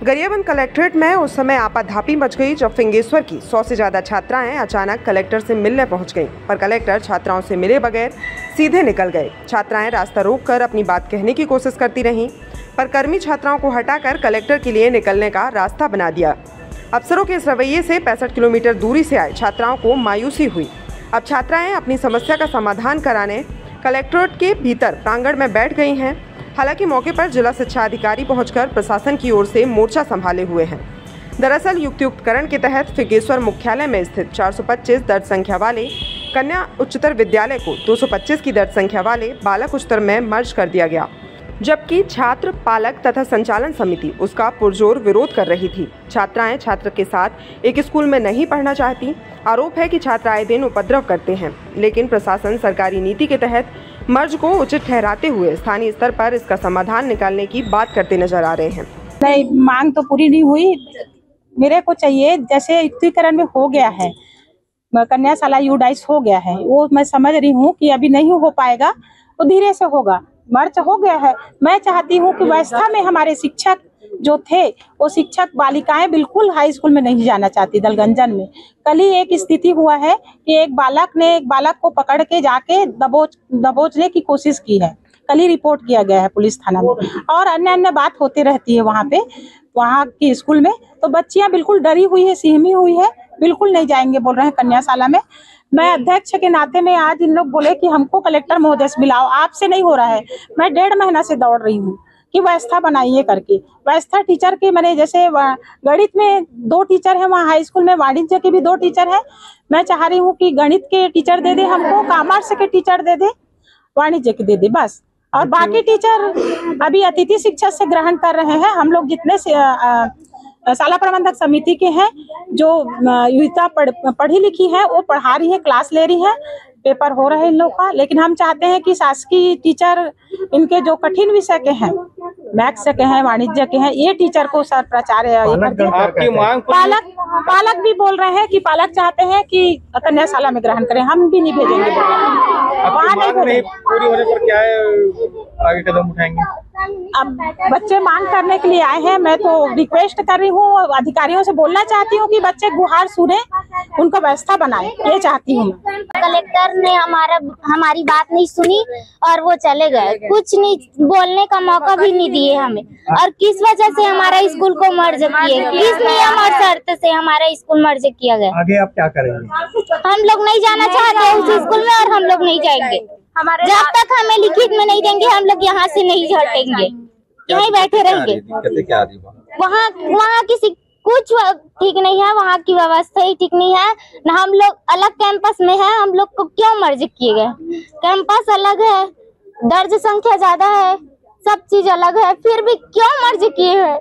Gariaband collectorate में उस समय आपाधापी मच गई जब फिंगेश्वर की 100 से ज़्यादा छात्राएं अचानक कलेक्टर से मिलने पहुंच गईं, पर कलेक्टर छात्राओं से मिले बगैर सीधे निकल गए। छात्राएं रास्ता रोककर अपनी बात कहने की कोशिश करती रहीं, पर कर्मी छात्राओं को हटाकर कलेक्टर के लिए निकलने का रास्ता बना दिया। अफसरों के इस रवैये से 65 किलोमीटर दूरी से आए छात्राओं को मायूसी हुई। अब छात्राएं अपनी समस्या का समाधान कराने कलेक्ट्रेट के भीतर प्रांगण में बैठ गई हैं। हालांकि मौके पर जिला शिक्षा अधिकारी पहुंचकर प्रशासन की ओर से मोर्चा संभाले हुए हैं। दरअसल युक्तियुक्तकरण के तहत फिंगेश्वर मुख्यालय में स्थित 425 दर्ज संख्या वाले कन्या उच्चतर विद्यालय को 225 की दर्ज संख्या वाले बालक उच्चतर में मर्ज कर दिया गया, जबकि छात्र, पालक तथा संचालन समिति उसका पुरजोर विरोध कर रही थी। छात्राएं छात्र के साथ एक स्कूल में नहीं पढ़ना चाहती। आरोप है कि छात्र आए दिन उपद्रव करते हैं, लेकिन प्रशासन सरकारी नीति के तहत मर्ज को उचित ठहराते हुए स्थानीय स्तर पर इसका समाधान निकालने की बात करते नजर आ रहे हैं। नहीं, मांग तो पूरी नहीं हुई। मेरे को चाहिए जैसे युक्तिकरण में हो गया है, कन्याशाला यूडाइस हो गया है, वो मैं समझ रही हूँ कि अभी नहीं हो पाएगा, तो धीरे से होगा। मर्ज हो गया है। मैं चाहती हूँ कि व्यवस्था में हमारे शिक्षक जो थे वो शिक्षक बालिकाएं बिल्कुल हाई स्कूल में नहीं जाना चाहती। दलगंजन में कल ही एक स्थिति हुआ है कि एक बालक को पकड़ के जाके दबोचने की कोशिश की है। कल ही रिपोर्ट किया गया है पुलिस थाना में, और अन्य बात होती रहती है वहाँ के स्कूल में। तो बच्चियां बिल्कुल डरी हुई है, सहमी हुई है, बिल्कुल नहीं जाएंगे बोल रहे हैं कन्याशाला में। मैं अध्यक्ष के नाते में आज इन लोग बोले कि हमको कलेक्टर महोदय से मिलाओ, आपसे नहीं हो रहा है। मैं 1.5 महीना से दौड़ रही हूँ कि व्यवस्था बनाइए करके। व्यवस्था टीचर के मैंने जैसे गणित में 2 टीचर है, वहाँ हाई स्कूल में वाणिज्य के भी 2 टीचर है। मैं चाह रही हूँ कि गणित के टीचर दे दे हमको, कॉमर्स के टीचर दे दे, वाणिज्य के दे दे बस। और बाकी टीचर अभी अतिथि शिक्षक से ग्रहण कर रहे हैं। हम लोग जितने शाला प्रबंधक समिति के हैं, जो युविता पढ़ी लिखी है, वो पढ़ा रही है, क्लास ले रही है, पेपर हो रहा है इन लोग का। लेकिन हम चाहते हैं कि शासकीय टीचर इनके जो कठिन विषय के हैं, मैथ्स के हैं, वाणिज्य के हैं, ये टीचर को सर प्राचार्य पालक भी बोल रहे हैं कि पालक चाहते हैं कि कन्याशाला में ग्रहण करें। हम भी नहीं भेजेंगे, वहाँ नहीं भेजेंगे। पूरी होने पर क्या है, आगे कदम उठाएंगे? अब बच्चे मांग करने के लिए आए हैं। मैं तो रिक्वेस्ट कर रही हूँ, अधिकारियों से बोलना चाहती हूँ कि बच्चे गुहार सुने, उनका व्यवस्था बनाए, ये चाहती हूँ। कलेक्टर ने हमारी बात नहीं सुनी और वो चले गए, कुछ नहीं बोलने का मौका भी नहीं दिए हमें। और किस वजह से हमारा स्कूल को मर्ज किए, किस नियम और शर्त से हमारा स्कूल मर्ज किया गया? आगे आप क्या करेंगे? हम लोग नहीं जाना चाहते उस स्कूल में, और हम लोग नहीं जाएंगे जब तक हमें लिखित में नहीं देंगे। हम लोग यहाँ से नहीं हटेंगे, यहीं बैठे रहेंगे। वहाँ किसी कुछ ठीक नहीं है, वहाँ की व्यवस्था ही ठीक नहीं है ना। हम लोग अलग कैंपस में है, हम लोग को क्यों मर्ज किए गए? कैंपस अलग है, दर्ज संख्या ज्यादा है, सब चीज अलग है, फिर भी क्यों मर्ज किए हैं?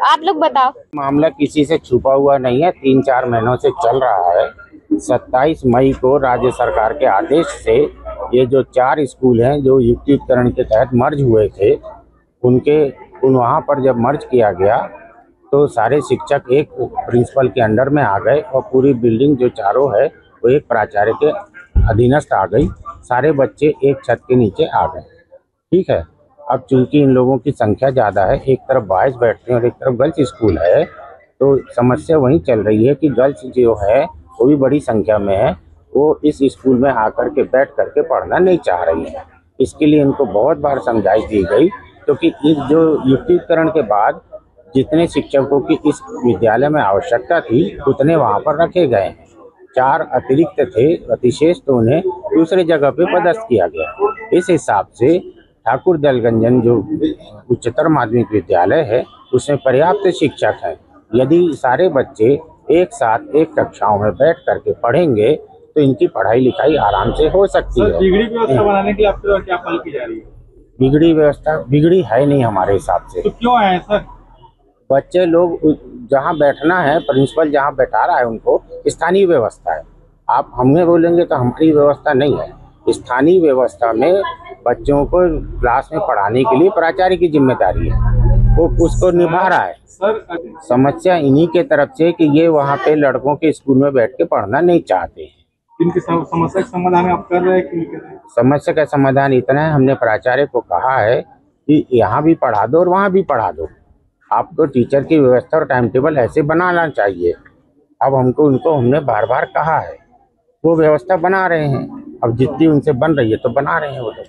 आप लोग बताओ। मामला किसी से छुपा हुआ नहीं है, 3-4 महीनों से चल रहा है। 27 मई को राज्य सरकार के आदेश से ये जो 4 स्कूल हैं जो युक्तियुक्तकरण के तहत मर्ज हुए थे, वहाँ पर जब मर्ज किया गया तो सारे शिक्षक एक प्रिंसिपल के अंडर में आ गए, और पूरी बिल्डिंग जो चारों है वो एक प्राचार्य के अधीनस्थ आ गई। सारे बच्चे एक छत के नीचे आ गए। ठीक है, अब चूंकि इन लोगों की संख्या ज़्यादा है, एक तरफ बॉयज़ बैठते हैं और एक तरफ गर्ल्स स्कूल है, तो समस्या वहीं चल रही है कि गर्ल्स जो है वो भी बड़ी संख्या में है, वो इस स्कूल में आकर के बैठ करके पढ़ना नहीं चाह रही है। इसके लिए इनको बहुत बार समझाइश दी गई, क्योंकि इस जो युक्तियुक्तकरण के बाद जितने शिक्षकों की इस विद्यालय में आवश्यकता थी उतने वहाँ पर रखे गए हैं। 4 अतिरिक्त थे, अतिशेष तो उन्हें दूसरे जगह पे पदस्थ किया गया। इस हिसाब से ठाकुर दलगंजन जो उच्चतर माध्यमिक विद्यालय है उसमें पर्याप्त शिक्षक हैं। यदि सारे बच्चे एक साथ एक कक्षाओं में बैठ करके पढ़ेंगे तो इनकी पढ़ाई लिखाई आराम से हो सकती है। बिगड़ी व्यवस्था बनाने के लिए आपके क्या पहल की जा रही है? बिगड़ी है नहीं हमारे हिसाब से। तो क्यों है सर? बच्चे लोग जहाँ बैठना है, प्रिंसिपल जहाँ बैठा रहा है उनको स्थानीय व्यवस्था है। आप हमें बोलेंगे तो हमारी व्यवस्था नहीं है। स्थानीय व्यवस्था में बच्चों को क्लास में पढ़ाने के लिए प्राचार्य की जिम्मेदारी है, वो उसको निभा रहा है। समस्या इन्हीं के तरफ से कि ये वहाँ पे लड़कों के स्कूल में बैठ के पढ़ना नहीं चाहते हैं। इनकी समस्या का समाधान आप कर रहे हैं? समस्या का समाधान इतना है, हमने प्राचार्य को कहा है कि यहाँ भी पढ़ा दो और वहाँ भी पढ़ा दो। आपको टीचर की व्यवस्था और टाइम टेबल ऐसे बनाना चाहिए। अब हमने बार बार कहा है, वो व्यवस्था बना रहे हैं। अब जितनी उनसे बन रही है तो बना रहे हैं वो लोग।